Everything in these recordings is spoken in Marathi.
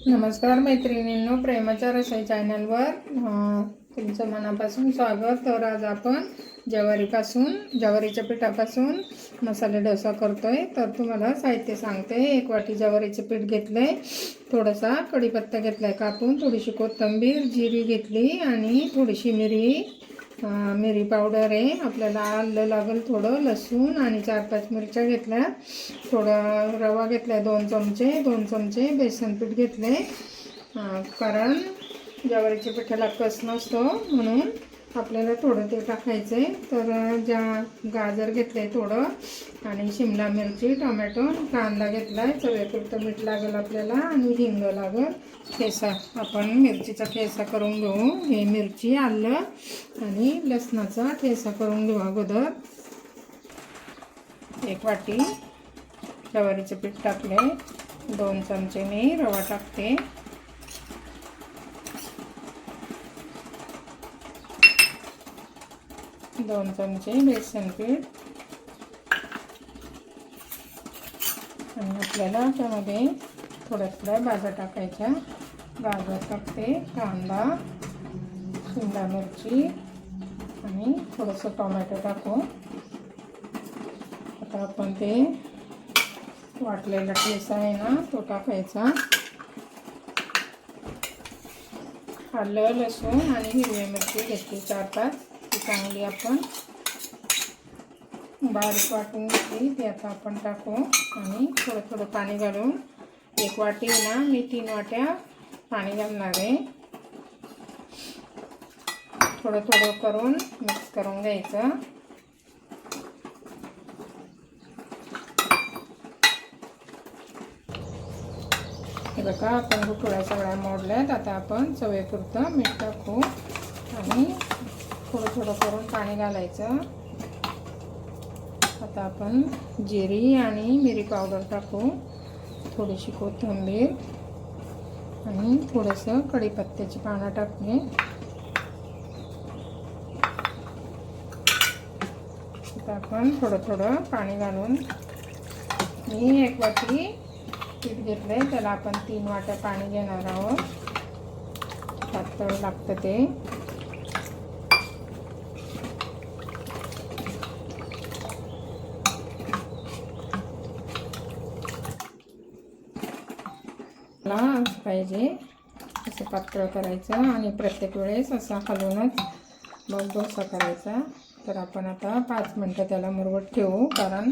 नमस्कार मैत्रिणींनो, प्रेमाच्या रसोई चॅनलवर तुमचं मनापासून स्वागत. तर आज आपण ज्वारीच्या पिठापासून मसाले डोसा करतोय. तर तुम्हाला साहित्य सांगते. 1 वाटी ज्वारीचे पीठ घेतले, थोडासा कढीपत्ता घेतलाय कापून, थोडीशी कोथिंबीर, जिरी घेतली आणि थोडीशी मिरी पावडर आहे. आपल्याला आलं लागेल, थोडं लसूण आणि 4-5 मिरच्या घेतल्या, थोडा रवा घेतला 2 चमचे बेसन पीठ घेतले. कारण ज्वारीच्या पिठाला कस नसतो म्हणून आपल्याला थोडं ते टाकायचं आहे. तर गाजर घेतले थोडं आणि शिमला मिरची, टोमॅटो, कांदा घेतलाय. चवीपुरतं मीठ लागेल आपल्याला आणि हिंग लागेल. ठेसा, आपण मिरचीचा ठेसा करून घेऊ. हे मिरची, आलं आणि लसणाचा ठेसा करून घेऊ अगोदर. 1 वाटी ज्वारीचे पीठ टाकले, 2 चमचे मी रवा टाकते, 2 चमचे बेसन पीठ आणि आपल्याला त्यामध्ये थोड्या भाज्या टाकायच्या. गाजर टाकते, कांदा, शिमला मिरची आणि थोडंसं टोमॅटो टाकू. आता आपण ते वाटलेला ठेसा आहे ना, तो टाकायचा. आलं, लसूण आणि हिरवी मिरची घेतली 4-5, ती चांगली आपण बारीक वाटून घेतली. ती आता आपण टाकू आणि थोडं पाणी घालून 1 वाटी ना मी 3 वाट्या पाणी घालणार आहे. थोडं करून मिक्स करून घ्यायचं. हे बघा, आपण गुठळ्या सगळ्या मोडल्यात. आता आपण चवीपुरतं मीठ टाकू आणि थोडं करून पाणी घालायचं. आता आपण जिरी आणि मिरी पावडर टाकू, थोडीशी कोथिंबीर आणि थोडंसं कढीपत्त्याची पानं टाकणे. आता आपण थोडं पाणी घालून, मी 1 वाटी पीठ घेतलंय, त्याला आपण 3 वाट्या पाणी घेणार आहोत. पातळ लागतं ते. असं पाहिजे, असं पातळ करायचं आणि प्रत्येक वेळेस असा हलवूनच मग डोसा करायचा. तर आपण आता 5 मिनटं त्याला मुरवत ठेवू, कारण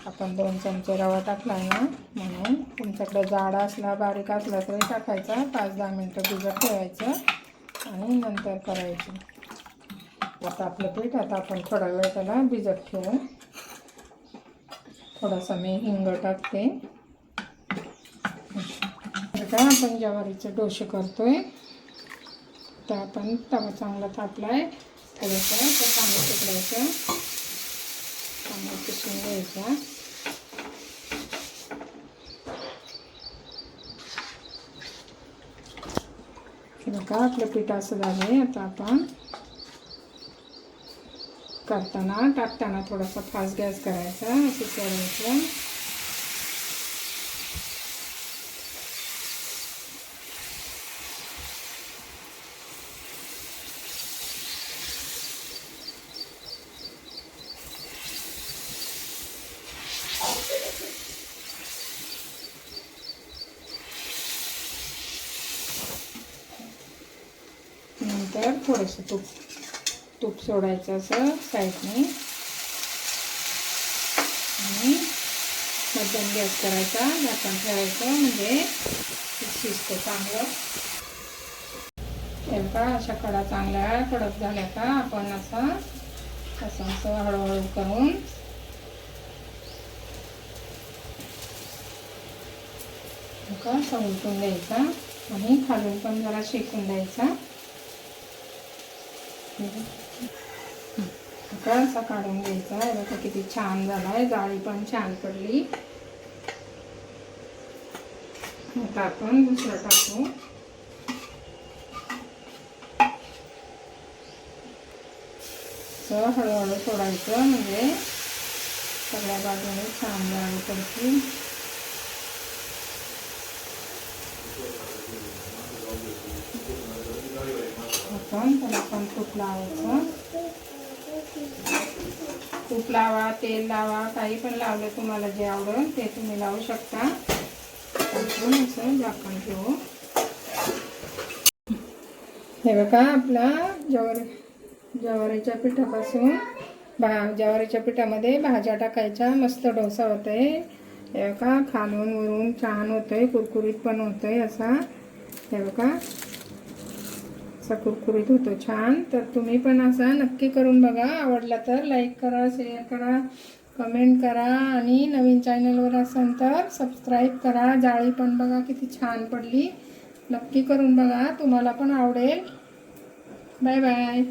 आपण 2 चमचे रवा टाकला आहे ना, म्हणून. तुमच्याकडे जाड असला, बारीक असला तरी टाकायचा. 5-10 मिनटं भिजत ठेवायचं आणि नंतर करायचं. आता आपलं पीठ, आता आपण थोडा वेळ त्याला भिजत ठेवू. थोडासा मी हिंग टाकते. आता आपण ज्वारीचे डोसे करतोय. तर आपण तवा चांगला तापलाय, थोडंसं पाणी टाकायचं, पाणी पिसून घ्यायचं. बघा, आपलं पीठ असं झालंय. आता आपण टाकताना थोडासा फास्ट गॅस करायचा, असं करायचं. नंतर थोडंसं तूप सोडायचं असं साईडने आणि मध्यम गॅस करायचा, झाकण ठेवायचं, म्हणजे शिजतं चांगलं. हे का अशा कडा चांगल्या कडक झाल्या का आपण असं हळूहळू करून उलटून द्यायचा आणि खालून पण जरा शेकून द्यायचा. असा काढून घ्यायचा. बघा किती छान झालाय, जाळी पण छान पडली. आता आपण दुसरं टाकू. हळूहळू सोडायचं, म्हणजे सगळ्या बाजूने छान जाळी पडतील. झाकण. त्याला पण तूप लावायचं. तूप लावा, तेल लावा, काही पण लावलं तुम्हाला जे आवडेल ते तुम्ही लावू शकता. आपण असं झाकण ठेवू. हे बघा आपला ज्वारीच्या पिठापासून ज्वारीच्या पिठामध्ये भाज्या टाकायच्या, मस्त डोसा होतोय. हे बघा खालून वरून छान होतोय, कुरकुरीत पण होतोय असा. हे बघा असा कुरकुरीत होतो छान. तर तुम्ही पण असा नक्की करून बघा. आवडला तर लाईक करा, शेअर करा, कमेंट करा आणि नवीन चॅनलवर असाल तर सबस्क्राईब करा. जाळी पण बघा किती छान पडली. नक्की करून बघा, तुम्हाला पण आवडेल. Bye bye.